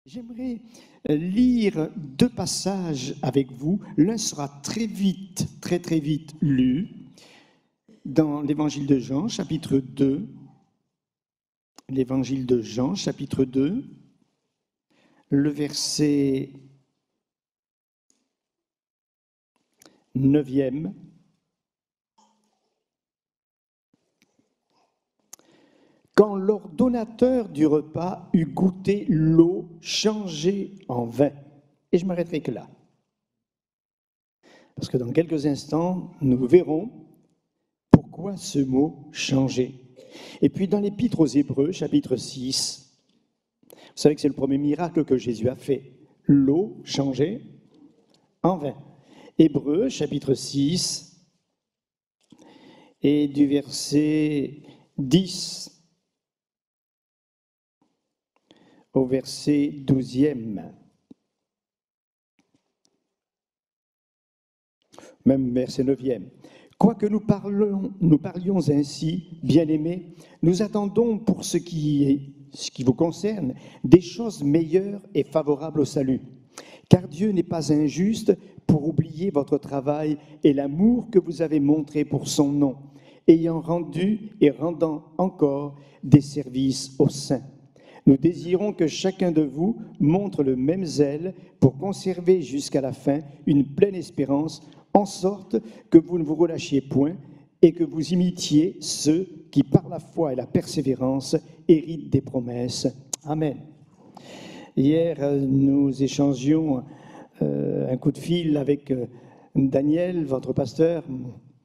J'aimerais lire deux passages avec vous. L'un sera très vite lu dans l'Évangile de Jean, chapitre 2. L'Évangile de Jean, chapitre 2, le verset 9e. Quand l'ordonnateur du repas eut goûté l'eau changée en vin. Et je m'arrêterai que là. Parce que dans quelques instants, nous verrons pourquoi ce mot changer. Et puis dans l'Épître aux Hébreux, chapitre 6, vous savez que c'est le premier miracle que Jésus a fait. L'eau changée en vin. Hébreux, chapitre 6, et du verset 10 au verset 12e. Même verset 9e. Quoique nous parlions ainsi, bien-aimés, nous attendons pour ce qui vous concerne des choses meilleures et favorables au salut. Car Dieu n'est pas injuste pour oublier votre travail et l'amour que vous avez montré pour son nom, ayant rendu et rendant encore des services aux saints. Nous désirons que chacun de vous montre le même zèle pour conserver jusqu'à la fin une pleine espérance, en sorte que vous ne vous relâchiez point et que vous imitiez ceux qui, par la foi et la persévérance, héritent des promesses. Amen. Hier, nous échangions un coup de fil avec Daniel, votre pasteur,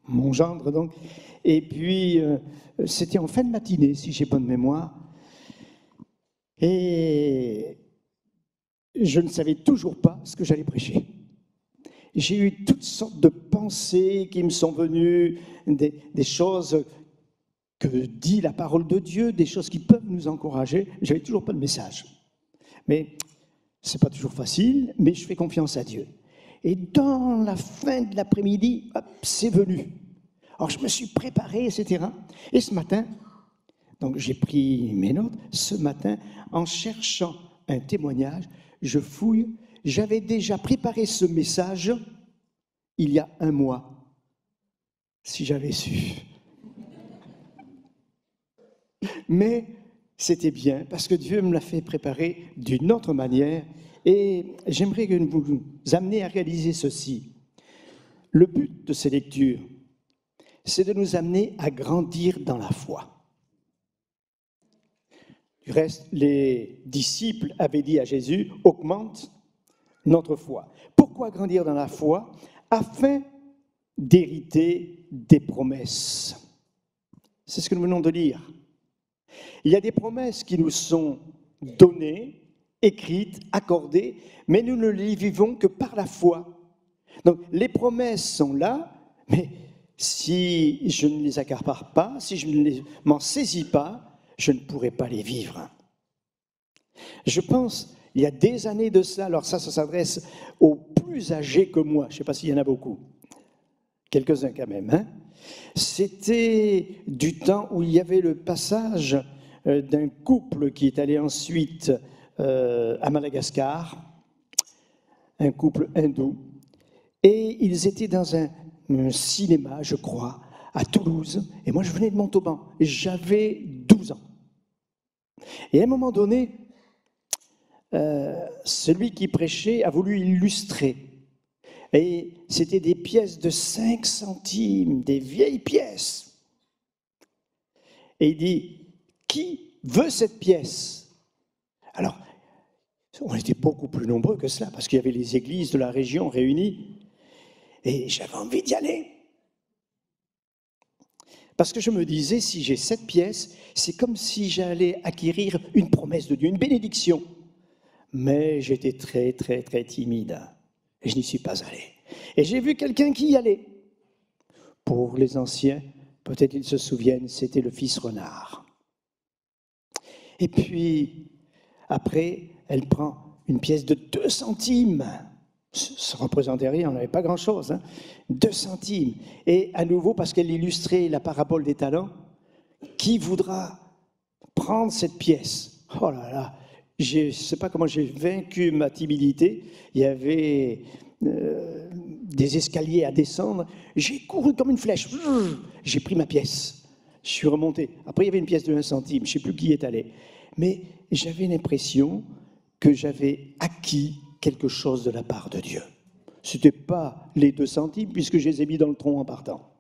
mon gendre donc, et puis c'était en fin de matinée, si j'ai bonne mémoire. Et je ne savais toujours pas ce que j'allais prêcher. J'ai eu toutes sortes de pensées qui me sont venues, des choses que dit la parole de Dieu, des choses qui peuvent nous encourager. Je n'avais toujours pas de message. Mais ce n'est pas toujours facile, mais je fais confiance à Dieu. Et dans la fin de l'après-midi, hop, c'est venu. Alors je me suis préparé, etc. Et ce matin, donc j'ai pris mes notes, ce matin, en cherchant un témoignage, je fouille. J'avais déjà préparé ce message il y a 1 mois, si j'avais su. Mais c'était bien, parce que Dieu me l'a fait préparer d'une autre manière, et j'aimerais que vous nous ameniez à réaliser ceci. Le but de ces lectures, c'est de nous amener à grandir dans la foi. Du reste, les disciples avaient dit à Jésus, augmente notre foi. Pourquoi grandir dans la foi? Afin d'hériter des promesses. C'est ce que nous venons de lire. Il y a des promesses qui nous sont données, écrites, accordées, mais nous ne les vivons que par la foi. Donc les promesses sont là, mais si je ne les accapare pas, si je ne m'en saisis pas, je ne pourrai pas les vivre. Je pense, il y a des années de cela, alors ça s'adresse aux plus âgés que moi, je ne sais pas s'il y en a beaucoup, quelques-uns quand même, hein. C'était du temps où il y avait le passage d'un couple qui est allé ensuite à Madagascar, un couple hindou, et ils étaient dans un cinéma, je crois, à Toulouse, et moi je venais de Montauban, j'avais 12 ans. Et à un moment donné, celui qui prêchait a voulu illustrer. Et c'était des pièces de 5 centimes, des vieilles pièces. Et il dit, qui veut cette pièce? Alors, on était beaucoup plus nombreux que cela, parce qu'il y avait les églises de la région réunies. Et j'avais envie d'y aller. Parce que je me disais, si j'ai cette pièce, c'est comme si j'allais acquérir une promesse de Dieu, une bénédiction. Mais j'étais très timide. Et je n'y suis pas allé. Et j'ai vu quelqu'un qui y allait. Pour les anciens, peut-être ils se souviennent, c'était le fils Renard. Et puis, après, elle prend une pièce de 2 centimes. Ça ne représentait rien, on n'avait pas grand-chose. 2 centimes. Et à nouveau, parce qu'elle illustrait la parabole des talents, qui voudra prendre cette pièce? Oh là là, Je ne sais pas comment j'ai vaincu ma timidité. Il y avait des escaliers à descendre. J'ai couru comme une flèche. J'ai pris ma pièce. Je suis remonté. Après, il y avait une pièce de 1 centime. Je ne sais plus qui y est allé. Mais j'avais l'impression que j'avais acquis quelque chose de la part de Dieu. Ce n'était pas les 2 centimes, puisque je les ai mis dans le tronc en partant.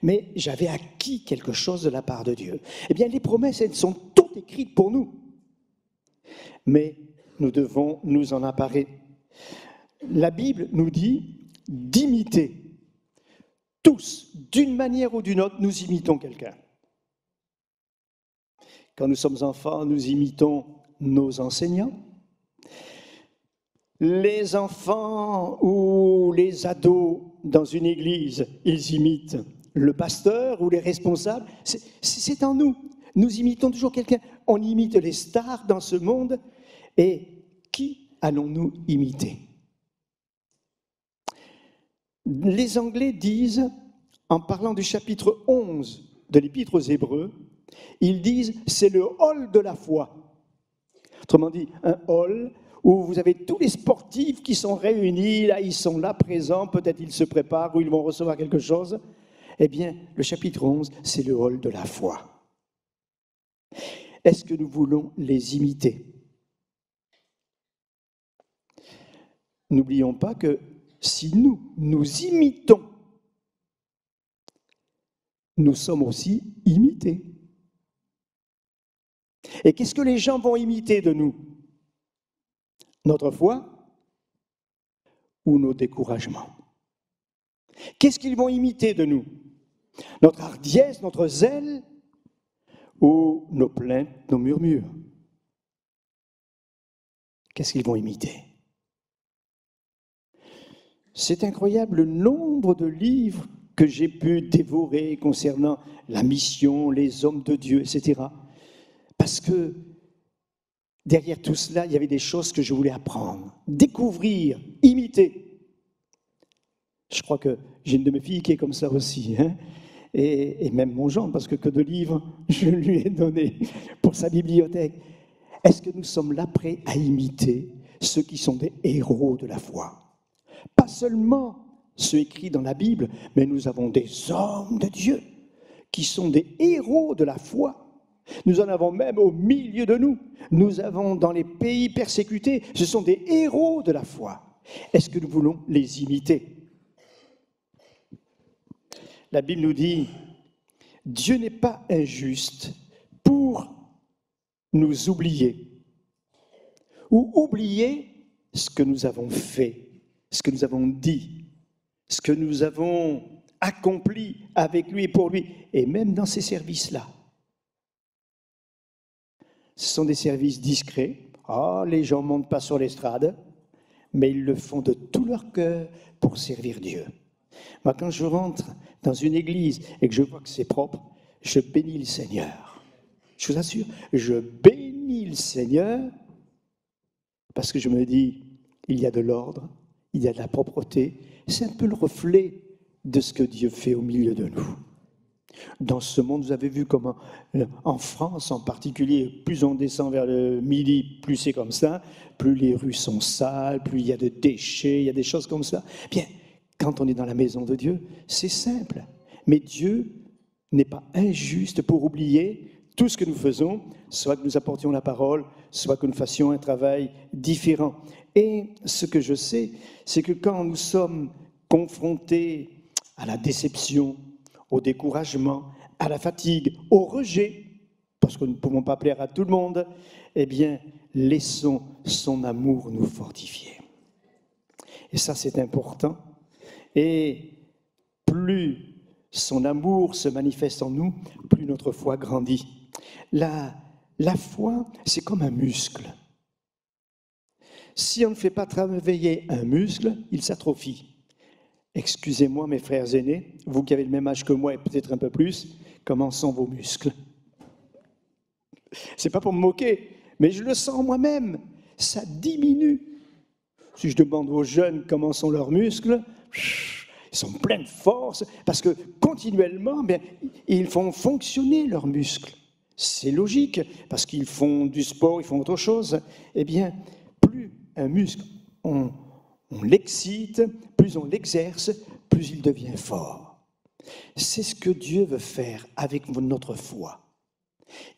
Mais j'avais acquis quelque chose de la part de Dieu. Eh bien, les promesses, elles sont toutes écrites pour nous. Mais nous devons nous en emparer. La Bible nous dit d'imiter. Tous, d'une manière ou d'une autre, nous imitons quelqu'un. Quand nous sommes enfants, nous imitons nos enseignants. Les enfants ou les ados dans une église, ils imitent le pasteur ou les responsables. C'est en nous. Nous imitons toujours quelqu'un. On imite les stars dans ce monde. Et qui allons-nous imiter? Les Anglais disent, en parlant du chapitre 11 de l'Épître aux Hébreux, ils disent c'est le hall de la foi. Autrement dit, un hall où vous avez tous les sportifs qui sont réunis, là, ils sont là présents, peut-être ils se préparent ou ils vont recevoir quelque chose. Eh bien, le chapitre 11, c'est le hall de la foi. Est-ce que nous voulons les imiter? N'oublions pas que si nous imitons, nous sommes aussi imités. Et qu'est-ce que les gens vont imiter de nous? Notre foi ou nos découragements? Qu'est-ce qu'ils vont imiter de nous? Notre hardiesse, notre zèle ou nos plaintes, nos murmures? Qu'est-ce qu'ils vont imiter? C'est incroyable le nombre de livres que j'ai pu dévorer concernant la mission, les hommes de Dieu, etc. Parce que derrière tout cela, il y avait des choses que je voulais apprendre, découvrir, imiter. Je crois que j'ai une de mes filles qui est comme ça aussi, hein, et même mon Jean, parce que de livres je lui ai donné pour sa bibliothèque. Est-ce que nous sommes là prêts à imiter ceux qui sont des héros de la foi? Pas seulement ceux écrits dans la Bible, mais nous avons des hommes de Dieu qui sont des héros de la foi. Nous en avons même au milieu de nous. Nous avons dans les pays persécutés, ce sont des héros de la foi. Est-ce que nous voulons les imiter? La Bible nous dit, Dieu n'est pas injuste pour nous oublier ou oublier ce que nous avons fait, ce que nous avons dit, ce que nous avons accompli avec lui et pour lui, et même dans ces services-là. Ce sont des services discrets. Les gens ne montent pas sur l'estrade, mais ils le font de tout leur cœur pour servir Dieu. Moi, quand je rentre dans une église et que je vois que c'est propre, je bénis le Seigneur. Je vous assure, je bénis le Seigneur parce que je me dis, il y a de l'ordre, il y a de la propreté. C'est un peu le reflet de ce que Dieu fait au milieu de nous. Dans ce monde, vous avez vu comment, en France en particulier, plus on descend vers le midi, plus c'est comme ça, plus les rues sont sales, plus il y a de déchets, il y a des choses comme ça. Bien, quand on est dans la maison de Dieu, c'est simple. Mais Dieu n'est pas injuste pour oublier tout ce que nous faisons, soit que nous apportions la parole, soit que nous fassions un travail différent. Et ce que je sais, c'est que quand nous sommes confrontés à la déception, au découragement, à la fatigue, au rejet, parce que nous ne pouvons pas plaire à tout le monde, eh bien, laissons son amour nous fortifier. Et ça, c'est important. Et plus son amour se manifeste en nous, plus notre foi grandit. La foi, c'est comme un muscle. Si on ne fait pas travailler un muscle, il s'atrophie. Excusez-moi, mes frères aînés, vous qui avez le même âge que moi et peut-être un peu plus, comment sont vos muscles? C'est pas pour me moquer, mais je le sens moi-même. Ça diminue. Si je demande aux jeunes comment sont leurs muscles, ils sont pleins de force, parce que continuellement, ils font fonctionner leurs muscles. C'est logique, parce qu'ils font du sport, ils font autre chose. Eh bien, plus un muscle, on l'excite, plus on l'exerce, plus il devient fort. C'est ce que Dieu veut faire avec notre foi.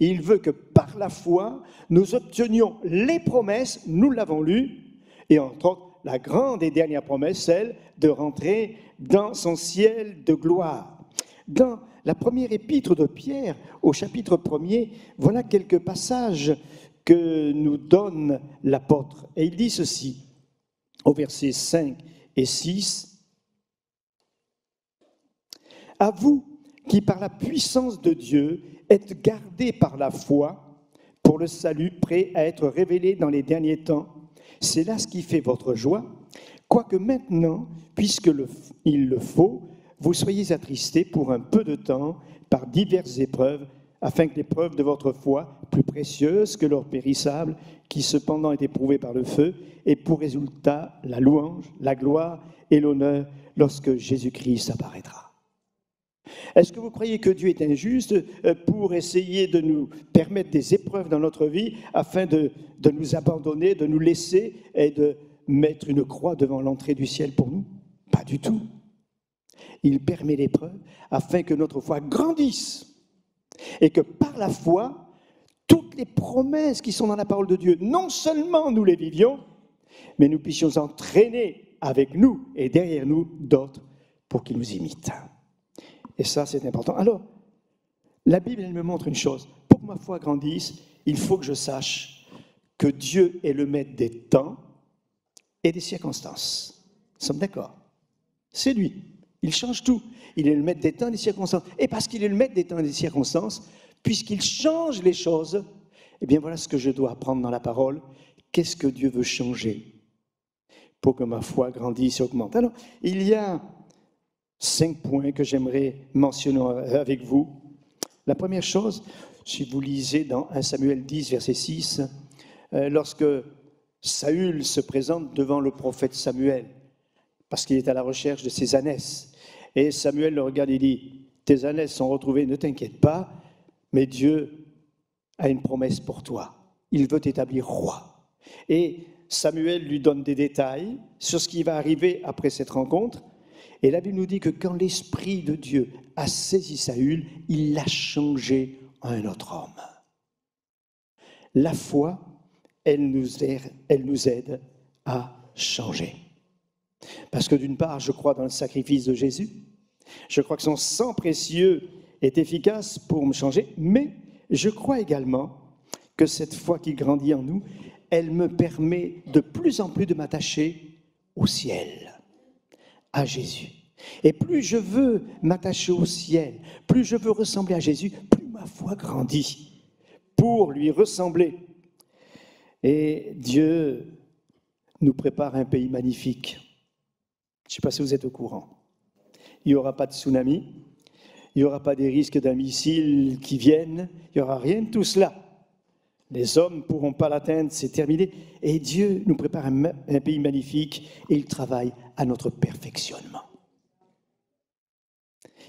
Il veut que par la foi, nous obtenions les promesses, nous l'avons lu, et entre autres, la grande et dernière promesse, celle de rentrer dans son ciel de gloire. Dans la première épître de Pierre, au chapitre 1er, voilà quelques passages que nous donne l'apôtre. Et il dit ceci, au versets 5 et 6. « À vous qui, par la puissance de Dieu, êtes gardés par la foi pour le salut prêt à être révélé dans les derniers temps. C'est là ce qui fait votre joie, quoique maintenant, puisqu'il le faut, vous soyez attristés pour un peu de temps par diverses épreuves, afin que l'épreuve de votre foi, plus précieuse que l'or périssable, qui cependant est éprouvée par le feu, ait pour résultat la louange, la gloire et l'honneur lorsque Jésus-Christ apparaîtra. » Est-ce que vous croyez que Dieu est injuste pour essayer de nous permettre des épreuves dans notre vie afin de nous abandonner, de nous laisser et de mettre une croix devant l'entrée du ciel pour nous? Pas du tout. Il permet l'épreuve afin que notre foi grandisse et que par la foi, toutes les promesses qui sont dans la parole de Dieu, non seulement nous les vivions, mais nous puissions entraîner avec nous et derrière nous d'autres pour qu'ils nous imitent. Et ça, c'est important. Alors, la Bible, elle me montre une chose. Pour que ma foi grandisse, il faut que je sache que Dieu est le maître des temps et des circonstances. Nous sommes d'accord? C'est lui. Il change tout. Il est le maître des temps et des circonstances. Et parce qu'il est le maître des temps et des circonstances, puisqu'il change les choses, eh bien voilà ce que je dois apprendre dans la parole. Qu'est-ce que Dieu veut changer pour que ma foi grandisse et augmente? Alors, il y a 5 points que j'aimerais mentionner avec vous. La première chose, si vous lisez dans 1 Samuel 10, verset 6, lorsque Saül se présente devant le prophète Samuel, parce qu'il est à la recherche de ses ânesses, et Samuel le regarde et dit, « Tes ânesses sont retrouvées, ne t'inquiète pas, mais Dieu a une promesse pour toi. Il veut t'établir roi. » Et Samuel lui donne des détails sur ce qui va arriver après cette rencontre. Et la Bible nous dit que quand l'Esprit de Dieu a saisi Saül, il l'a changé en un autre homme. La foi, elle nous aide à changer. Parce que d'une part, je crois dans le sacrifice de Jésus. Je crois que son sang précieux est efficace pour me changer. Mais je crois également que cette foi qui grandit en nous, elle me permet de plus en plus de m'attacher au ciel, à Jésus. Et plus je veux m'attacher au ciel, plus je veux ressembler à Jésus, plus ma foi grandit pour lui ressembler. Et Dieu nous prépare un pays magnifique. Je ne sais pas si vous êtes au courant. Il n'y aura pas de tsunami, il n'y aura pas des risques d'un missile qui viennent, il n'y aura rien de tout cela. Les hommes ne pourront pas l'atteindre, c'est terminé. Et Dieu nous prépare un pays magnifique et il travaille à notre perfectionnement.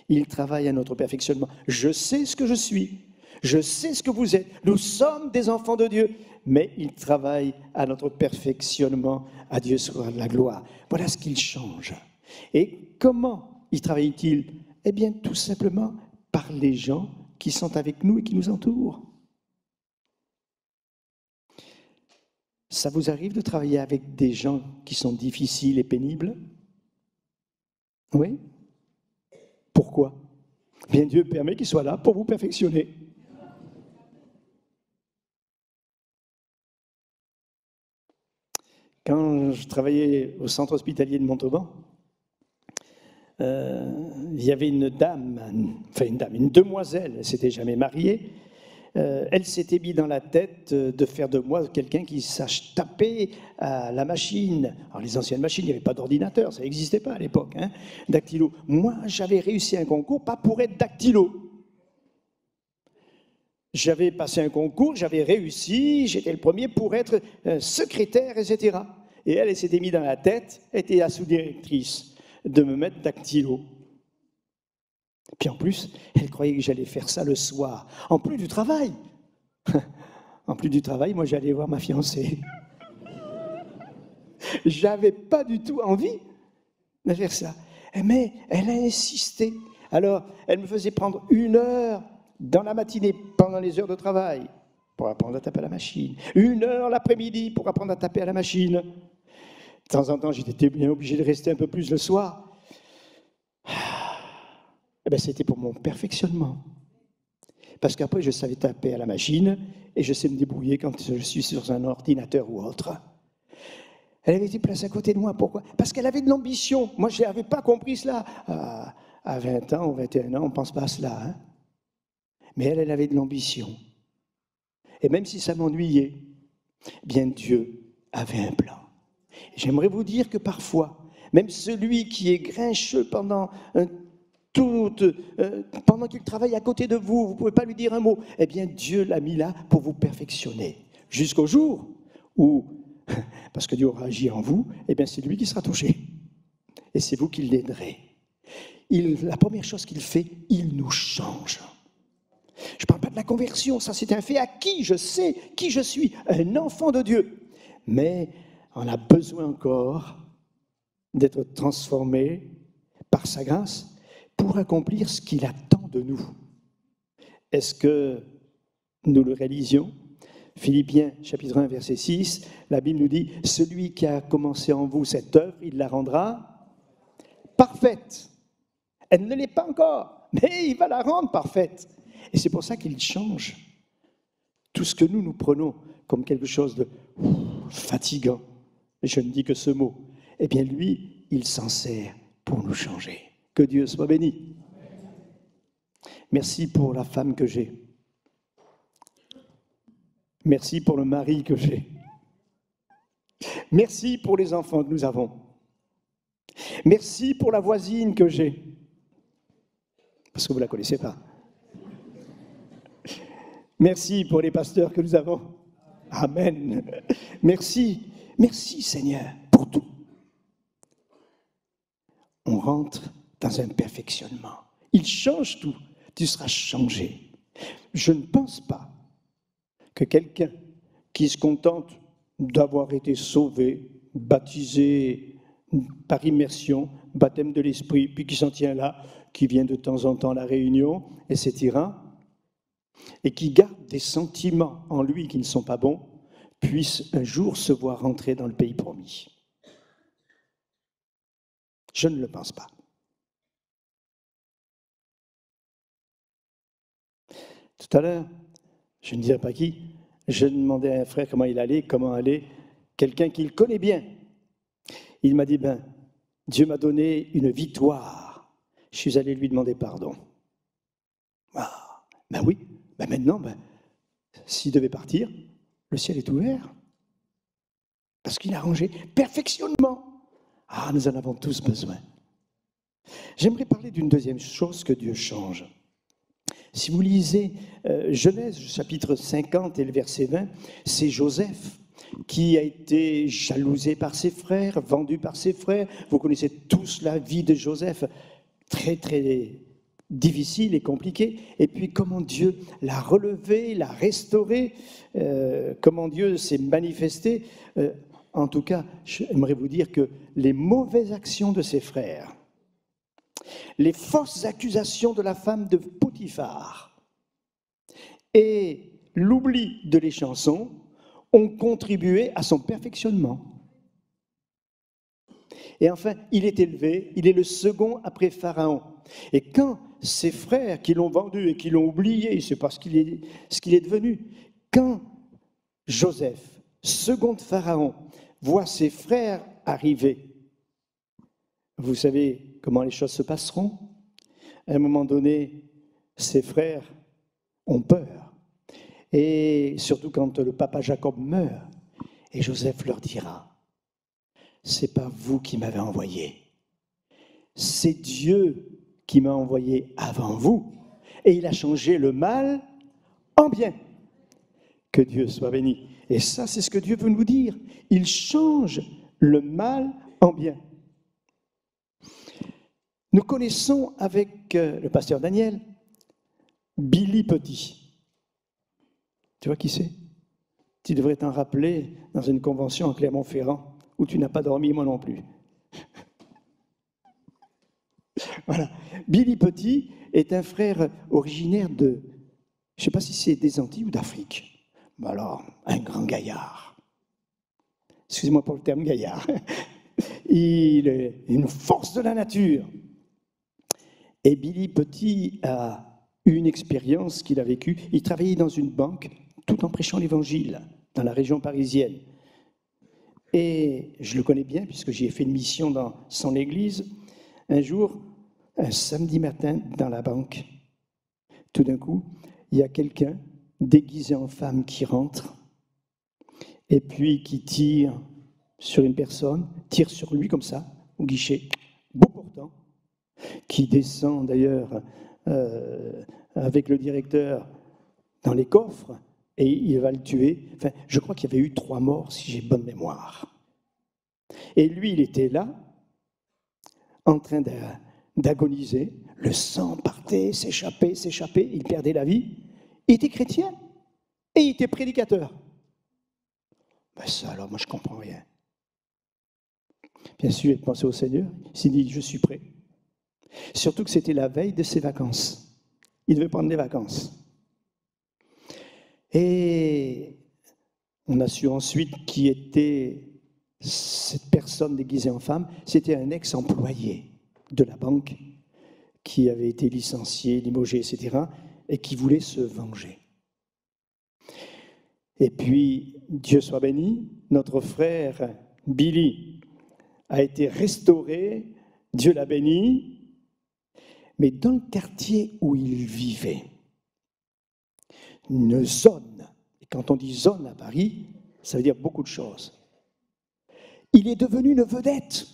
Il travaille à notre perfectionnement. Je sais ce que je suis, je sais ce que vous êtes. Nous sommes des enfants de Dieu, mais il travaille à notre perfectionnement. À Dieu soit la gloire. Voilà ce qu'il change. Et comment y travaille-t-il? Eh bien, tout simplement par les gens qui sont avec nous et qui nous entourent. Ça vous arrive de travailler avec des gens qui sont difficiles et pénibles? Oui? Pourquoi? Bien, Dieu permet qu'ils soient là pour vous perfectionner. Quand je travaillais au centre hospitalier de Montauban, il y avait une demoiselle, elle ne s'était jamais mariée. Elle s'était mis dans la tête de faire de moi quelqu'un qui sache taper à la machine. Alors les anciennes machines, il n'y avait pas d'ordinateur, ça n'existait pas à l'époque, hein, dactylo. Moi, j'avais réussi un concours, pas pour être dactylo. J'avais passé un concours, j'avais réussi, j'étais le premier pour être secrétaire, etc. Et elle s'était mis dans la tête, était la sous-directrice, de me mettre dactylo. Puis en plus, elle croyait que j'allais faire ça le soir, en plus du travail. En plus du travail, moi j'allais voir ma fiancée. J'avais pas du tout envie de faire ça. Mais elle a insisté. Alors, elle me faisait prendre 1 heure dans la matinée, pendant les heures de travail, pour apprendre à taper à la machine. 1 heure l'après-midi pour apprendre à taper à la machine. De temps en temps, j'étais bien obligé de rester un peu plus le soir. Eh bien, c'était pour mon perfectionnement. Parce qu'après, je savais taper à la machine et je sais me débrouiller quand je suis sur un ordinateur ou autre. Elle avait été placée à côté de moi. Pourquoi? Parce qu'elle avait de l'ambition. Moi, je n'avais pas compris cela. À 20 ans ou 21 ans, on ne pense pas à cela. Hein? Mais elle avait de l'ambition. Et même si ça m'ennuyait, bien Dieu avait un plan. J'aimerais vous dire que parfois, même celui qui est grincheux pendant qu'il travaille à côté de vous, vous ne pouvez pas lui dire un mot, eh bien Dieu l'a mis là pour vous perfectionner. Jusqu'au jour où, parce que Dieu aura agi en vous, eh bien c'est lui qui sera touché. Et c'est vous qui l'aiderez. La première chose qu'il fait, il nous change. Je ne parle pas de la conversion, ça c'est un fait acquis, je sais qui je suis, un enfant de Dieu. Mais on a besoin encore d'être transformé par sa grâce pour accomplir ce qu'il attend de nous. Est-ce que nous le réalisions? Philippiens chapitre 1 verset 6, la Bible nous dit « Celui qui a commencé en vous cette œuvre, il la rendra parfaite. » Elle ne l'est pas encore, mais il va la rendre parfaite. Et c'est pour ça qu'il change tout ce que nous prenons comme quelque chose de fatigant. Et je ne dis que ce mot. Eh bien, lui, il s'en sert pour nous changer. Que Dieu soit béni. Merci pour la femme que j'ai. Merci pour le mari que j'ai. Merci pour les enfants que nous avons. Merci pour la voisine que j'ai. Parce que vous ne la connaissez pas. Merci pour les pasteurs que nous avons. Amen. Merci. Merci Seigneur pour tout. On rentre dans un perfectionnement. Il change tout. Tu seras changé. Je ne pense pas que quelqu'un qui se contente d'avoir été sauvé, baptisé par immersion, baptême de l'esprit, puis qui s'en tient là, qui vient de temps en temps à la réunion, etc., et qui garde des sentiments en lui qui ne sont pas bons, puisse un jour se voir rentrer dans le pays promis. Je ne le pense pas. Tout à l'heure, je ne dirai pas qui, je demandais à un frère comment allait, quelqu'un qu'il connaît bien. Il m'a dit, Dieu m'a donné une victoire. Je suis allé lui demander pardon. Ah, oui, maintenant, s'il devait partir, le ciel est ouvert. Parce qu'il a rangé perfectionnement. Ah, nous en avons tous besoin. J'aimerais parler d'une deuxième chose que Dieu change. Si vous lisez Genèse, chapitre 50 et le verset 20, c'est Joseph qui a été jalousé par ses frères, vendu par ses frères. Vous connaissez tous la vie de Joseph, très, très difficile et compliquée. Et puis comment Dieu l'a relevé, l'a restauré, comment Dieu s'est manifesté. En tout cas, j'aimerais vous dire que les mauvaises actions de ses frères, les fausses accusations de la femme de Potiphar et l'oubli de les chansons ont contribué à son perfectionnement. Et enfin, il est élevé, il est le second après Pharaon. Et quand ses frères qui l'ont vendu et qui l'ont oublié, il ne sait pas ce qu'il est devenu, quand Joseph, second de Pharaon, voit ses frères arriver, vous savez comment les choses se passeront? À un moment donné, ses frères ont peur. Et surtout quand le papa Jacob meurt, et Joseph leur dira, c'est pas vous qui m'avez envoyé, c'est Dieu qui m'a envoyé avant vous, et il a changé le mal en bien. Que Dieu soit béni. Et ça, c'est ce que Dieu veut nous dire. Il change le mal en bien. Nous connaissons avec le pasteur Daniel Billy Petit. Tu vois qui c'est? Tu devrais t'en rappeler dans une convention en Clermont-Ferrand où tu n'as pas dormi, moi non plus. Voilà. Billy Petit est un frère originaire de, je ne sais pas si c'est des Antilles ou d'Afrique. Mais alors, un grand gaillard. Excusez-moi pour le terme gaillard. Il est une force de la nature. Et Billy Petit a eu une expérience qu'il a vécue. Il travaillait dans une banque tout en prêchant l'Évangile dans la région parisienne. Et je le connais bien puisque j'y ai fait une mission dans son église. Un jour, un samedi matin, dans la banque, tout d'un coup, il y a quelqu'un déguisé en femme qui rentre et puis qui tire sur une personne, tire sur lui comme ça, au guichet, beau portant, qui descend d'ailleurs avec le directeur dans les coffres et il va le tuer. Enfin, je crois qu'il y avait eu 3 morts, si j'ai bonne mémoire. Et lui, il était là, en train d'agoniser, le sang partait, s'échappait, il perdait la vie. Il était chrétien et il était prédicateur. Ben ça, alors, moi, je ne comprends rien. Bien sûr, il pensait au Seigneur, il s'est dit, je suis prêt. Surtout que c'était la veille de ses vacances. Il devait prendre des vacances. Et on a su ensuite qui était cette personne déguisée en femme. C'était un ex-employé de la banque qui avait été licencié, limogé, etc., et qui voulait se venger. Et puis, Dieu soit béni, notre frère Billy a été restauré, Dieu l'a béni, mais dans le quartier où il vivait, une zone, et quand on dit zone à Paris, ça veut dire beaucoup de choses. Il est devenu une vedette.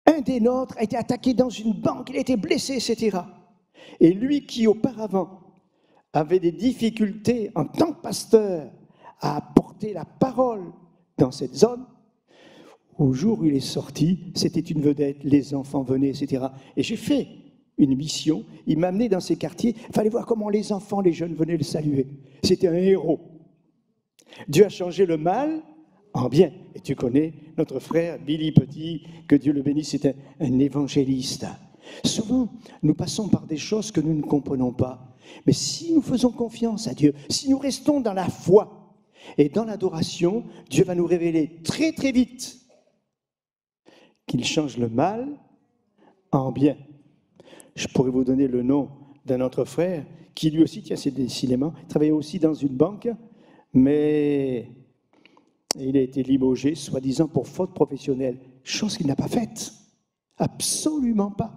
Un des nôtres a été attaqué dans une banque, il a été blessé, etc. Et lui qui auparavant avait des difficultés en tant que pasteur à apporter la parole dans cette zone, au jour où il est sorti, c'était une vedette, les enfants venaient, etc. Et j'ai fait une mission, il m'a amené dans ces quartiers, il fallait voir comment les enfants, les jeunes venaient le saluer. C'était un héros. Dieu a changé le mal en bien. Et tu connais notre frère Billy Petit, que Dieu le bénisse, c'est un évangéliste. Souvent, nous passons par des choses que nous ne comprenons pas. Mais si nous faisons confiance à Dieu, si nous restons dans la foi et dans l'adoration, Dieu va nous révéler très très vite qu'il change le mal en bien. Je pourrais vous donner le nom d'un autre frère qui lui aussi, tiens, c'est décidément, travaillait aussi dans une banque, mais il a été limogé, soi-disant pour faute professionnelle, chose qu'il n'a pas faite. Absolument pas.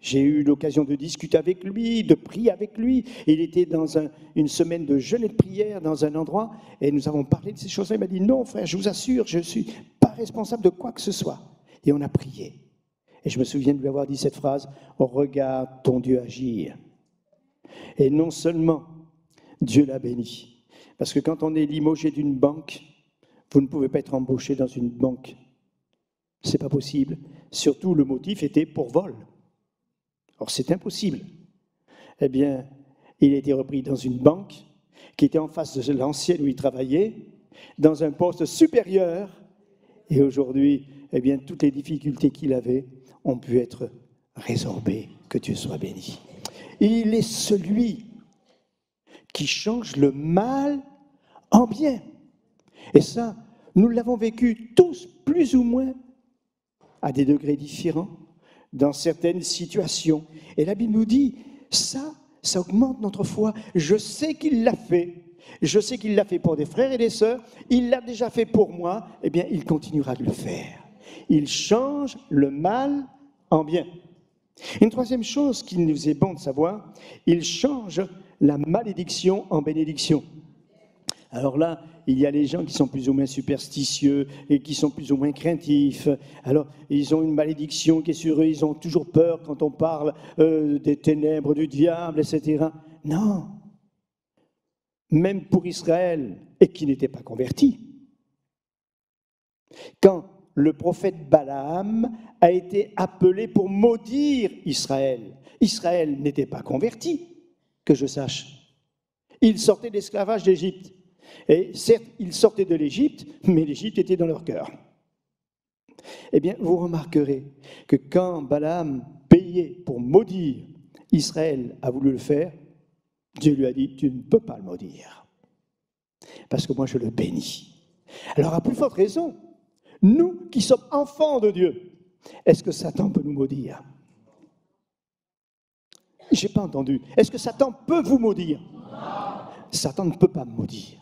J'ai eu l'occasion de discuter avec lui, de prier avec lui. Il était dans une semaine de jeûne et de prière dans un endroit et nous avons parlé de ces choses-là. Il m'a dit, non frère, je vous assure, je ne suis pas responsable de quoi que ce soit. Et on a prié. Et je me souviens de lui avoir dit cette phrase, oh, regarde ton Dieu agir. Et non seulement Dieu l'a béni, parce que quand on est limogé d'une banque, vous ne pouvez pas être embauché dans une banque. Ce n'est pas possible. Surtout, le motif était pour vol. Or, c'est impossible. Eh bien, il a été repris dans une banque qui était en face de l'ancienne où il travaillait, dans un poste supérieur. Et aujourd'hui, eh bien, toutes les difficultés qu'il avait ont pu être résorbées. Que Dieu soit béni. Il est celui qui change le mal en bien. Et ça, nous l'avons vécu tous, plus ou moins, à des degrés différents, dans certaines situations. Et la Bible nous dit, ça augmente notre foi. Je sais qu'il l'a fait. Je sais qu'il l'a fait pour des frères et des sœurs. Il l'a déjà fait pour moi. Eh bien, il continuera de le faire. Il change le mal en bien. Une troisième chose qu'il nous est bon de savoir, il change la malédiction en bénédiction. Alors là, il y a les gens qui sont plus ou moins superstitieux et qui sont plus ou moins craintifs. Alors, ils ont une malédiction qui est sur eux, ils ont toujours peur quand on parle des ténèbres, du diable, etc. Non. Même pour Israël, et qui n'était pas converti, quand le prophète Balaam a été appelé pour maudire Israël. Israël n'était pas converti, que je sache. Ils sortaient de l'esclavage d'Égypte. Et certes, ils sortaient de l'Égypte, mais l'Égypte était dans leur cœur. Eh bien, vous remarquerez que quand Balaam payait pour maudire, Israël a voulu le faire, Dieu lui a dit, tu ne peux pas le maudire, parce que moi je le bénis. Alors à plus forte raison, nous qui sommes enfants de Dieu, est-ce que Satan peut nous maudire? Je n'ai pas entendu. Est-ce que Satan peut vous maudire? Satan ne peut pas me maudire,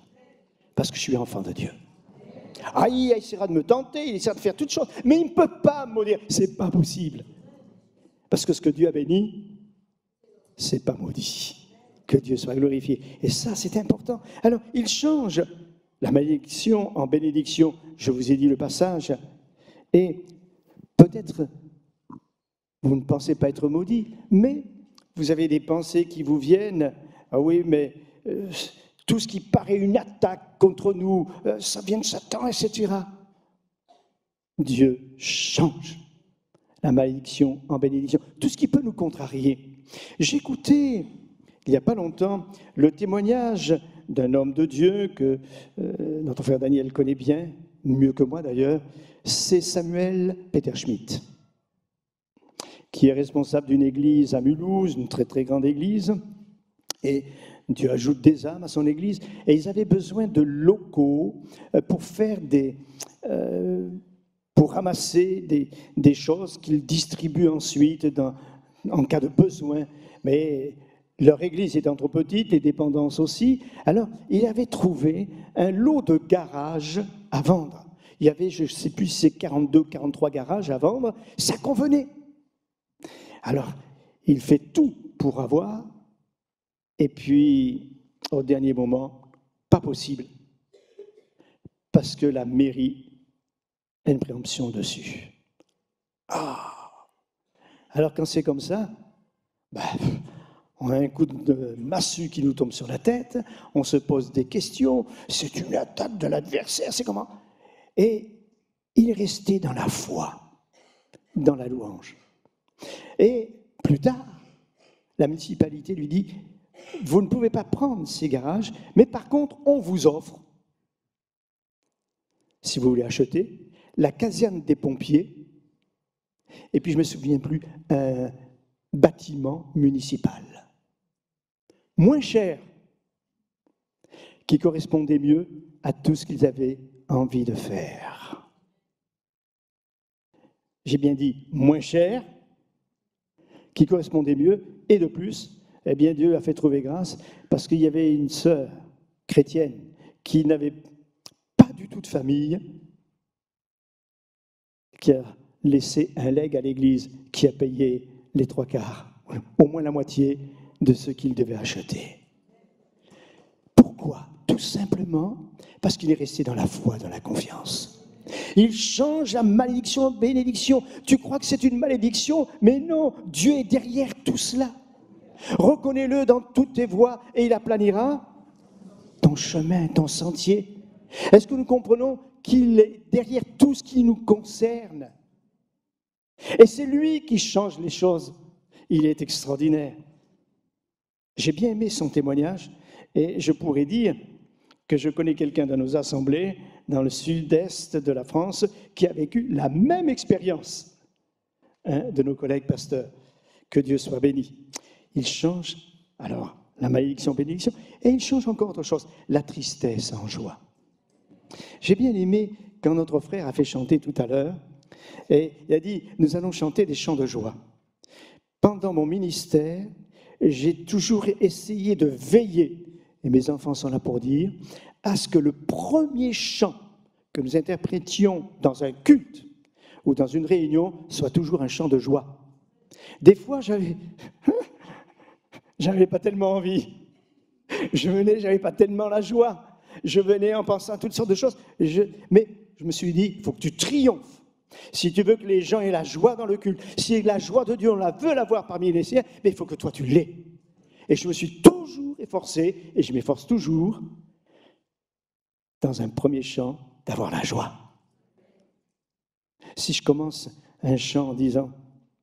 parce que je suis enfant de Dieu. Ah, il essaiera de me tenter, il essaiera de faire toutes choses, mais il ne peut pas me maudire. Ce n'est pas possible. Parce que ce que Dieu a béni, ce n'est pas maudit. Que Dieu soit glorifié. Et ça, c'est important. Alors, il change la malédiction en bénédiction. Je vous ai dit le passage. Et peut-être, vous ne pensez pas être maudit, mais vous avez des pensées qui vous viennent. Ah oui, mais tout ce qui paraît une attaque contre nous, ça vient de Satan, etc. Dieu change la malédiction en bénédiction. Tout ce qui peut nous contrarier. J'écoutais, il n'y a pas longtemps, le témoignage d'un homme de Dieu que notre frère Daniel connaît bien, mieux que moi d'ailleurs, c'est Samuel Peter Schmidt, qui est responsable d'une église à Mulhouse, une très très grande église, et Dieu ajoute des âmes à son église, et ils avaient besoin de locaux pour faire pour ramasser des choses qu'ils distribuent ensuite en cas de besoin. Mais leur église étant trop petite, les dépendances aussi. Alors, il avait trouvé un lot de garages à vendre. Il y avait, je ne sais plus si c'est 42, 43 garages à vendre. Ça convenait. Alors, il fait tout pour avoir. Et puis, au dernier moment, pas possible. Parce que la mairie a une préemption dessus. Ah! Alors, quand c'est comme ça, on a un coup de massue qui nous tombe sur la tête, on se pose des questions, c'est une attaque de l'adversaire, c'est comment? Et il est resté dans la foi, dans la louange. Et plus tard, la municipalité lui dit, vous ne pouvez pas prendre ces garages, mais par contre, on vous offre, si vous voulez acheter, la caserne des pompiers, et puis je ne me souviens plus, un bâtiment municipal. Moins cher, qui correspondait mieux à tout ce qu'ils avaient envie de faire. J'ai bien dit moins cher, qui correspondait mieux, et de plus, eh bien Dieu a fait trouver grâce, parce qu'il y avait une sœur chrétienne qui n'avait pas du tout de famille, qui a laissé un legs à l'église, qui a payé les 3/4, au moins la moitié de ce qu'il devait acheter. Pourquoi? Tout simplement parce qu'il est resté dans la foi, dans la confiance. Il change la malédiction en bénédiction. Tu crois que c'est une malédiction, mais non, Dieu est derrière tout cela. Reconnais-le dans toutes tes voies et il aplanira ton chemin, ton sentier. Est-ce que nous comprenons qu'il est derrière tout ce qui nous concerne? Et c'est lui qui change les choses. Il est extraordinaire. J'ai bien aimé son témoignage et je pourrais dire que je connais quelqu'un dans nos assemblées, dans le sud-est de la France, qui a vécu la même expérience de nos collègues pasteurs. Que Dieu soit béni. Il change, alors, la malédiction, bénédiction, et il change encore autre chose, la tristesse en joie. J'ai bien aimé quand notre frère a fait chanter tout à l'heure, et il a dit, nous allons chanter des chants de joie. Pendant mon ministère, j'ai toujours essayé de veiller, et mes enfants sont là pour dire, à ce que le premier chant que nous interprétions dans un culte ou dans une réunion soit toujours un chant de joie. Des fois, j'avais pas tellement envie. Je venais, j'avais pas tellement la joie. Je venais en pensant à toutes sortes de choses. Mais je me suis dit, il faut que tu triomphes. Si tu veux que les gens aient la joie dans le culte, si la joie de Dieu, on la veut l'avoir parmi les siens, mais il faut que toi, tu l'aies. Et je me suis toujours efforcé, et je m'efforce toujours, dans un premier chant, d'avoir la joie. Si je commence un chant en disant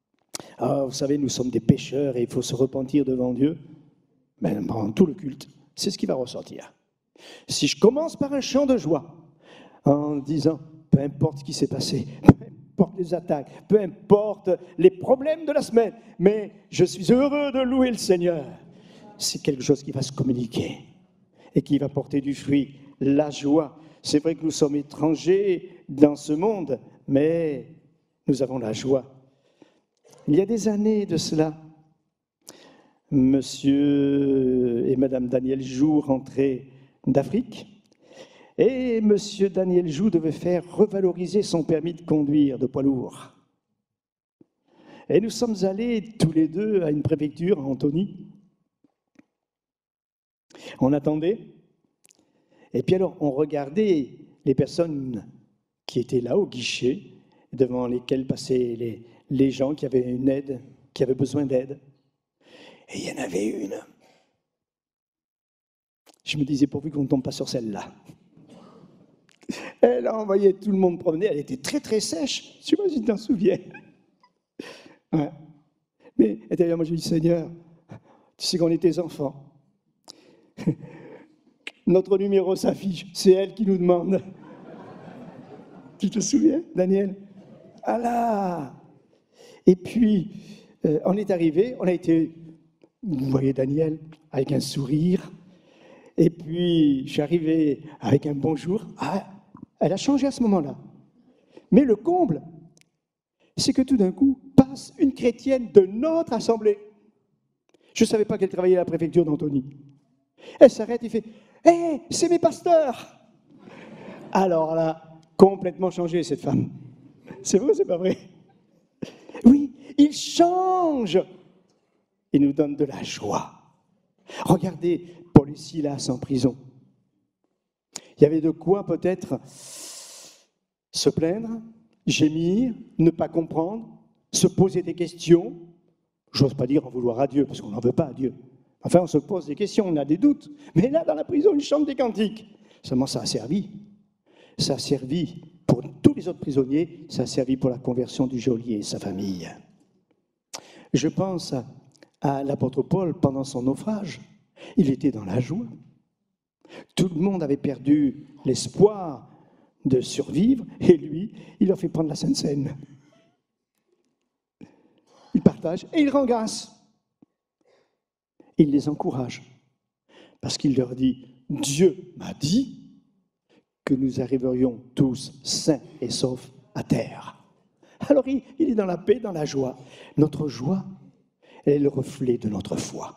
« Ah, vous savez, nous sommes des pécheurs et il faut se repentir devant Dieu », ben, pendant tout le culte, c'est ce qui va ressortir. Si je commence par un chant de joie, en disant « Peu importe ce qui s'est passé, peu importe les attaques, peu importe les problèmes de la semaine, mais je suis heureux de louer le Seigneur », c'est quelque chose qui va se communiquer et qui va porter du fruit, la joie. C'est vrai que nous sommes étrangers dans ce monde, mais nous avons la joie. Il y a des années de cela, Monsieur et Madame Daniel Joux rentraient d'Afrique et Monsieur Daniel Joux devait faire revaloriser son permis de conduire de poids lourd. Et nous sommes allés tous les deux à une préfecture à Antony. On attendait, et puis alors on regardait les personnes qui étaient là au guichet, devant lesquelles passaient les gens qui avaient une aide, qui avaient besoin d'aide. Et il y en avait une. Je me disais, pourvu qu'on ne tombe pas sur celle-là. Elle a envoyé tout le monde promener, elle était très très sèche, je ne sais pas si tu t'en souviens. Ouais. Mais intérieurement, moi j'ai dit, Seigneur, tu sais qu'on est tes enfants. Notre numéro s'affiche, c'est elle qui nous demande. Tu te souviens, Daniel? Ah là! Et puis, on est arrivé, on a été, vous voyez Daniel, avec un sourire. Et puis, je suis arrivé avec un bonjour. Ah, elle a changé à ce moment-là. Mais le comble, c'est que tout d'un coup, passe une chrétienne de notre assemblée. Je ne savais pas qu'elle travaillait à la préfecture d'Antony. Elle s'arrête et fait « Hé, c'est mes pasteurs !» Alors là, complètement changé cette femme. C'est vrai ou c'est pas vrai? Oui, il change. Il nous donne de la joie. Regardez Paul et Silas en prison. Il y avait de quoi peut-être se plaindre, gémir, ne pas comprendre, se poser des questions. J'ose pas dire en vouloir à Dieu, parce qu'on n'en veut pas à Dieu. Enfin, on se pose des questions, on a des doutes. Mais là, dans la prison, ils chantent des cantiques. Seulement, ça a servi. Ça a servi pour tous les autres prisonniers, ça a servi pour la conversion du geôlier et sa famille. Je pense à l'apôtre Paul pendant son naufrage. Il était dans la joie. Tout le monde avait perdu l'espoir de survivre, et lui, il leur fait prendre la Sainte Seine. Il partage et il rend grâce. Il les encourage, parce qu'il leur dit, Dieu m'a dit que nous arriverions tous sains et saufs à terre. Alors il est dans la paix, dans la joie. Notre joie, elle est le reflet de notre foi.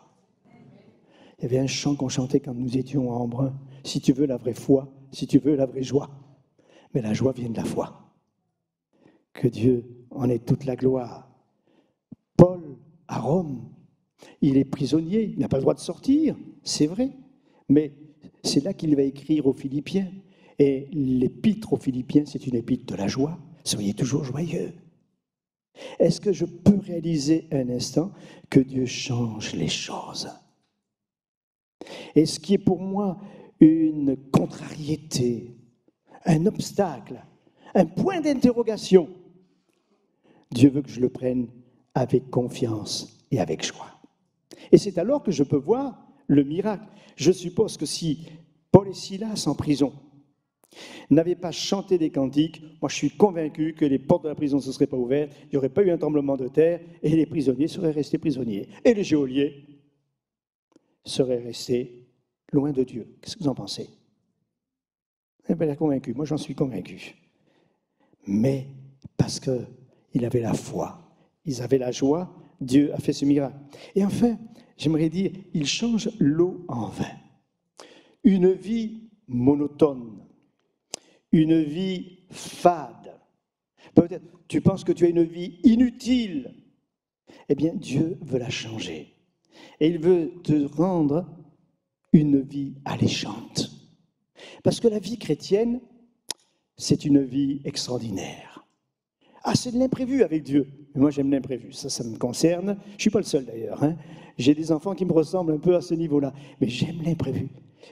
Il y avait un chant qu'on chantait quand nous étions à Embrun, si tu veux la vraie foi, si tu veux la vraie joie. Mais la joie vient de la foi. Que Dieu en ait toute la gloire. Paul, à Rome, il est prisonnier, il n'a pas le droit de sortir, c'est vrai. Mais c'est là qu'il va écrire aux Philippiens. Et l'épître aux Philippiens, c'est une épître de la joie. Soyez toujours joyeux. Est-ce que je peux réaliser un instant que Dieu change les choses? Et ce qui est pour moi une contrariété, un obstacle, un point d'interrogation, Dieu veut que je le prenne avec confiance et avec joie. Et c'est alors que je peux voir le miracle. Je suppose que si Paul et Silas en prison n'avaient pas chanté des cantiques, moi je suis convaincu que les portes de la prison ne se seraient pas ouvertes, il n'y aurait pas eu un tremblement de terre et les prisonniers seraient restés prisonniers. Et les geôliers seraient restés loin de Dieu. Qu'est-ce que vous en pensez? Eh bien, il est convaincu, moi j'en suis convaincu. Mais parce qu'ils avaient la foi, ils avaient la joie, Dieu a fait ce miracle. Et enfin, j'aimerais dire, il change l'eau en vin. Une vie monotone, une vie fade. Peut-être tu penses que tu as une vie inutile. Eh bien, Dieu veut la changer. Et il veut te rendre une vie alléchante. Parce que la vie chrétienne, c'est une vie extraordinaire. Ah, c'est de l'imprévu avec Dieu. Mais moi, j'aime l'imprévu. Ça me concerne. Je ne suis pas le seul d'ailleurs. J'ai des enfants qui me ressemblent un peu à ce niveau-là. Mais j'aime l'imprévu.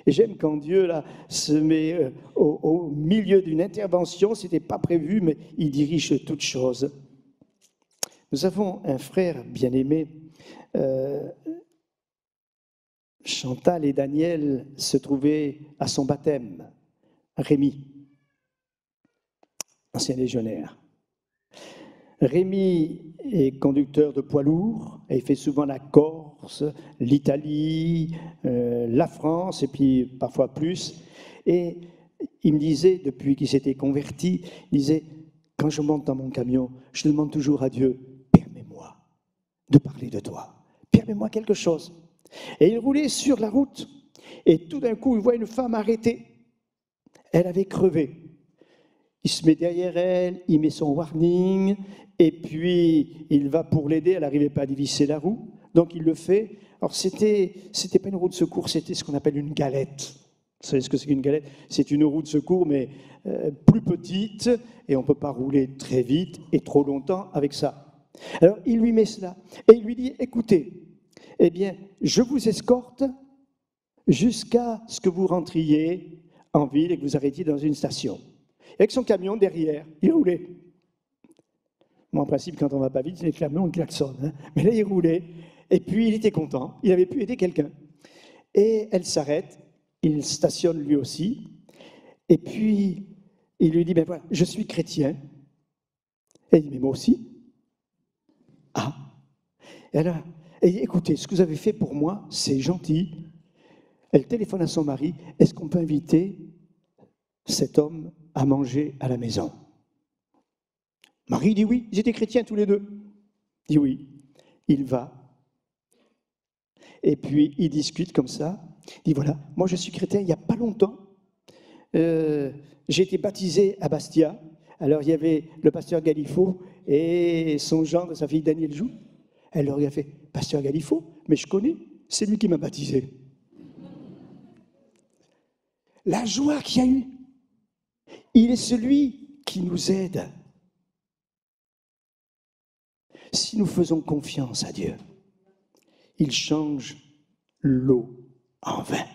Et j'aime quand Dieu là, se met au milieu d'une intervention, ce n'était pas prévu, mais il dirige toutes choses. Nous avons un frère bien-aimé, Chantal et Daniel se trouvaient à son baptême, Rémi, ancien légionnaire. Rémi est conducteur de poids lourds, et il fait souvent la Corse, l'Italie, la France, et puis parfois plus. Et il me disait, depuis qu'il s'était converti, il disait, quand je monte dans mon camion, je demande toujours à Dieu, permets-moi de parler de toi, permets-moi quelque chose. Et il roulait sur la route, et tout d'un coup, il voit une femme arrêtée. Elle avait crevé. Il se met derrière elle, il met son warning, et puis il va pour l'aider. Elle n'arrivait pas à dévisser la roue, donc il le fait. Alors c'était pas une roue de secours, c'était ce qu'on appelle une galette. Vous savez ce que c'est qu'une galette? C'est une roue de secours, mais plus petite, et on ne peut pas rouler très vite et trop longtemps avec ça. Alors il lui met cela, et il lui dit, écoutez, eh bien, je vous escorte jusqu'à ce que vous rentriez en ville et que vous arrêtiez dans une station. Et avec son camion derrière, il roulait. Moi, en principe, quand on ne va pas vite, les camions, on klaxonne. Hein. Mais là, il roulait. Et puis, il était content. Il avait pu aider quelqu'un. Et elle s'arrête. Il stationne lui aussi. Et puis, il lui dit, ben voilà, je suis chrétien. Elle dit, mais moi aussi. Ah. Et alors, écoutez, ce que vous avez fait pour moi, c'est gentil. Elle téléphone à son mari. Est-ce qu'on peut inviter cet homme à manger à la maison? Marie dit oui, ils étaient chrétiens tous les deux. Il dit oui, il va. Et puis, il discute comme ça. Il dit voilà, moi je suis chrétien il n'y a pas longtemps. J'ai été baptisé à Bastia. Alors, il y avait le pasteur Galifo et son gendre, sa fille Daniel Joux. Elle leur a fait, pasteur Galifo, mais je connais, c'est lui qui m'a baptisé. La joie qu'il y a eu. Il est celui qui nous aide. Si nous faisons confiance à Dieu, il change l'eau en vin.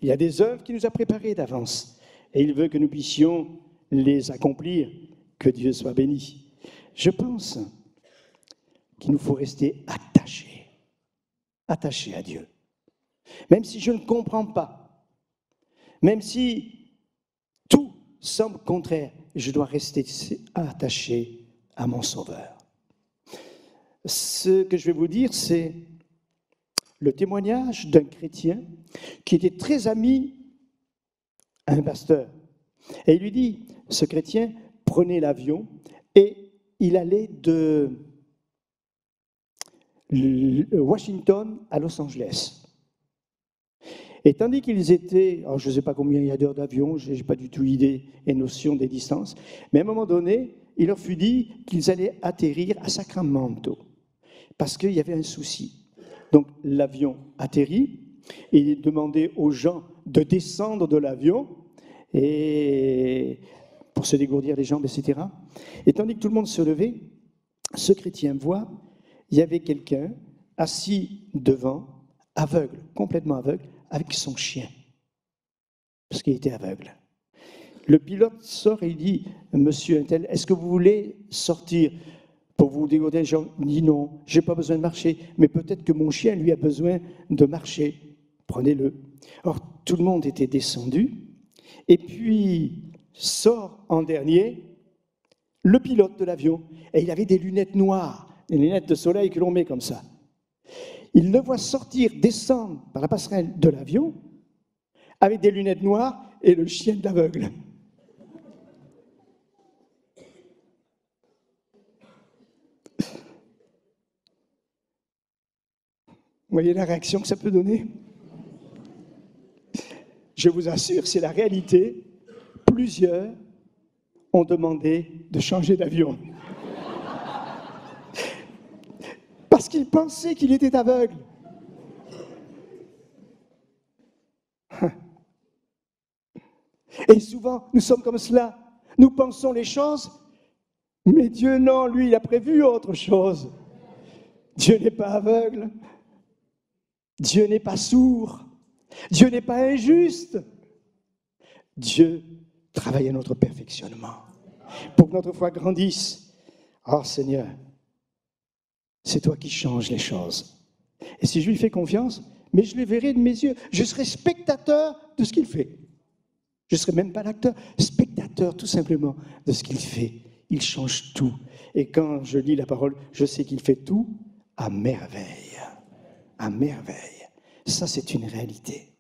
Il y a des œuvres qu'il nous a préparées d'avance et il veut que nous puissions les accomplir. Que Dieu soit béni. Je pense qu'il nous faut rester attachés à Dieu. Même si je ne comprends pas, même si tout semble contraire, je dois rester attaché à mon Sauveur. Ce que je vais vous dire, c'est le témoignage d'un chrétien qui était très ami à un pasteur. Et il lui dit, ce chrétien prenait l'avion et il allait de Washington à Los Angeles. Et tandis qu'ils étaient, alors je ne sais pas combien il y a d'heures d'avion, je n'ai pas du tout idée et notion des distances, mais à un moment donné, il leur fut dit qu'ils allaient atterrir à Sacramento, parce qu'il y avait un souci. Donc l'avion atterrit, et il demandait aux gens de descendre de l'avion, et pour se dégourdir les jambes, etc. Et tandis que tout le monde se levait, ce chrétien voit, il y avait quelqu'un assis devant, aveugle, complètement aveugle, avec son chien, parce qu'il était aveugle. Le pilote sort et il dit, monsieur Intel, est-ce que vous voulez sortir pour vous dégourdir les jambes? Il dit non, je n'ai pas besoin de marcher, mais peut-être que mon chien, lui, a besoin de marcher. Prenez-le. Or, tout le monde était descendu, et puis sort en dernier le pilote de l'avion, et il avait des lunettes noires, des lunettes de soleil que l'on met comme ça. Il le voit sortir, descendre par la passerelle de l'avion, avec des lunettes noires et le chien de l'aveugle. Vous voyez la réaction que ça peut donner? Je vous assure, c'est la réalité. Plusieurs ont demandé de changer d'avion. Parce qu'ils pensaient qu'il était aveugle. Et souvent, nous sommes comme cela. Nous pensons les choses, mais Dieu, non, lui, il a prévu autre chose. Dieu n'est pas aveugle. Dieu n'est pas sourd. Dieu n'est pas injuste. Dieu travaille à notre perfectionnement pour que notre foi grandisse. Oh Seigneur, c'est toi qui changes les choses. Et si je lui fais confiance, mais je le verrai de mes yeux, je serai spectateur de ce qu'il fait. Je ne serai même pas l'acteur, spectateur tout simplement de ce qu'il fait. Il change tout. Et quand je lis la parole, je sais qu'il fait tout à merveille. À merveille. Ça, c'est une réalité.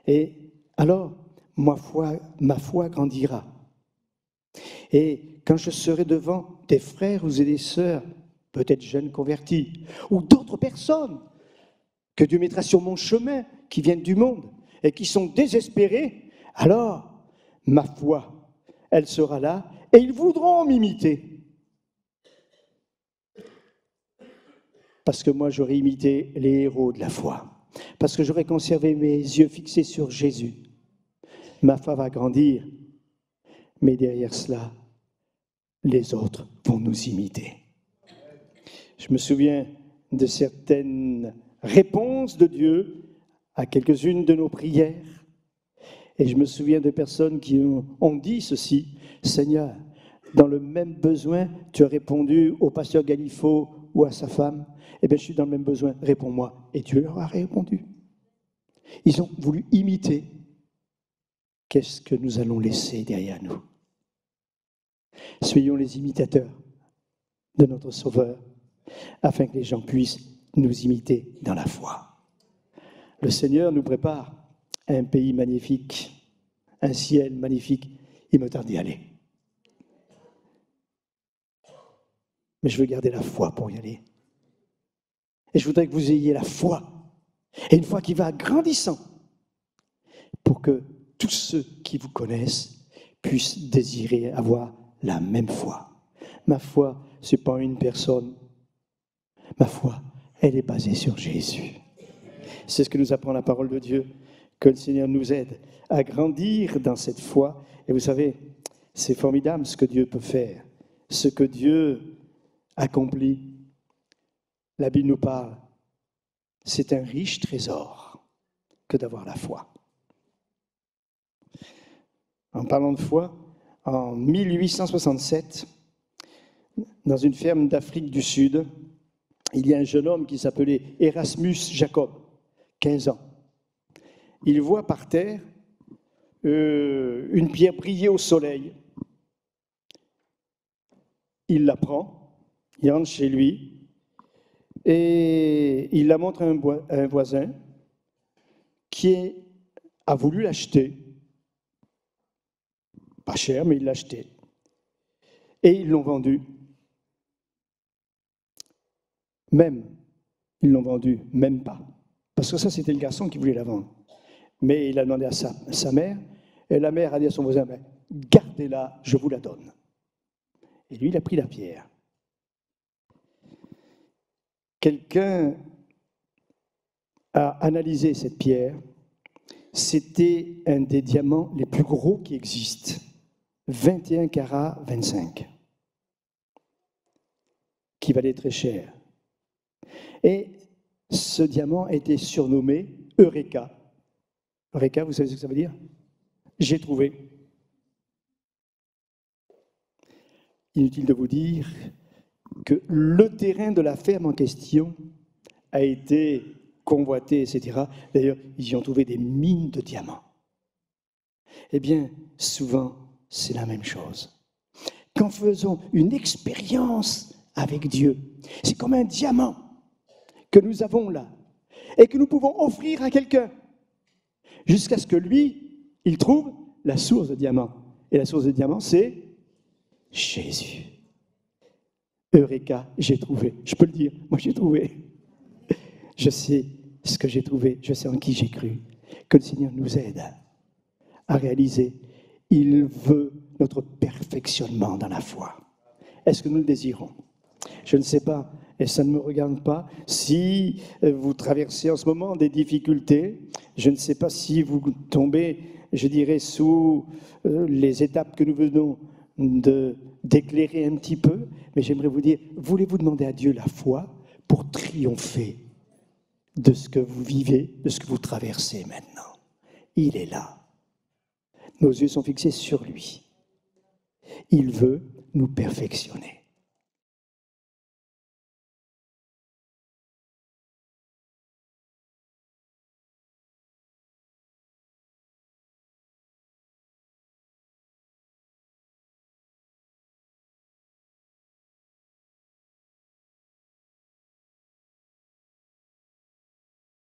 Et alors, ma foi grandira. Et quand je serai devant des frères ou des sœurs, peut-être jeunes convertis, ou d'autres personnes que Dieu mettra sur mon chemin, qui viennent du monde et qui sont désespérés, alors ma foi, elle sera là et ils voudront m'imiter. Parce que moi, j'aurais imité les héros de la foi. Parce que j'aurais conservé mes yeux fixés sur Jésus. Ma foi va grandir, mais derrière cela, les autres vont nous imiter. Je me souviens de certaines réponses de Dieu à quelques-unes de nos prières. Et je me souviens de personnes qui ont dit ceci: Seigneur, dans le même besoin, tu as répondu au pasteur Galifo ou à sa femme. Eh bien, je suis dans le même besoin, réponds-moi. Et Dieu leur a répondu. Ils ont voulu imiter. Qu'est-ce que nous allons laisser derrière nous? Soyons les imitateurs de notre Sauveur, afin que les gens puissent nous imiter dans la foi. Le Seigneur nous prépare un pays magnifique, un ciel magnifique. Il me tarde d'y aller. Mais je veux garder la foi pour y aller. Et je voudrais que vous ayez la foi, et une foi qui va grandissant, pour que tous ceux qui vous connaissent puissent désirer avoir la même foi. Ma foi, ce n'est pas une personne. Ma foi, elle est basée sur Jésus. C'est ce que nous apprend la parole de Dieu, que le Seigneur nous aide à grandir dans cette foi. Et vous savez, c'est formidable ce que Dieu peut faire, ce que Dieu accomplit. La Bible nous parle, c'est un riche trésor que d'avoir la foi. En parlant de foi, en 1867, dans une ferme d'Afrique du Sud, il y a un jeune homme qui s'appelait Erasmus Jacob, 15 ans. Il voit par terre une pierre briller au soleil. Il la prend, il rentre chez lui et il la montre à un voisin qui a voulu l'acheter. Pas cher, mais il l'a acheté. Et ils l'ont vendu. Ils l'ont vendu, même pas. Parce que ça, c'était le garçon qui voulait la vendre. Mais il a demandé à sa mère, et la mère a dit à son voisin, gardez-la, je vous la donne. Et lui, il a pris la pierre. Quelqu'un a analysé cette pierre. C'était un des diamants les plus gros qui existent. 21 carats 25. Qui valait très cher. Et ce diamant a été surnommé Eureka. Eureka, vous savez ce que ça veut dire? J'ai trouvé. Inutile de vous dire que le terrain de la ferme en question a été convoité, etc. D'ailleurs, ils y ont trouvé des mines de diamants. Eh bien, souvent, c'est la même chose. Quand faisons une expérience avec Dieu, c'est comme un diamant que nous avons là et que nous pouvons offrir à quelqu'un jusqu'à ce que lui, il trouve la source de diamant. Et la source de diamant, c'est Jésus. Eureka, j'ai trouvé. Je peux le dire, moi j'ai trouvé. Je sais ce que j'ai trouvé, je sais en qui j'ai cru. Que le Seigneur nous aide à réaliser. Il veut notre perfectionnement dans la foi. Est-ce que nous le désirons? Je ne sais pas, et ça ne me regarde pas, si vous traversez en ce moment des difficultés. Je ne sais pas si vous tombez, je dirais, sous les étapes que nous venons d'éclairer un petit peu. Mais j'aimerais vous dire, voulez-vous demander à Dieu la foi pour triompher de ce que vous vivez, de ce que vous traversez maintenant. Il est là. Nos yeux sont fixés sur lui. Il veut nous perfectionner.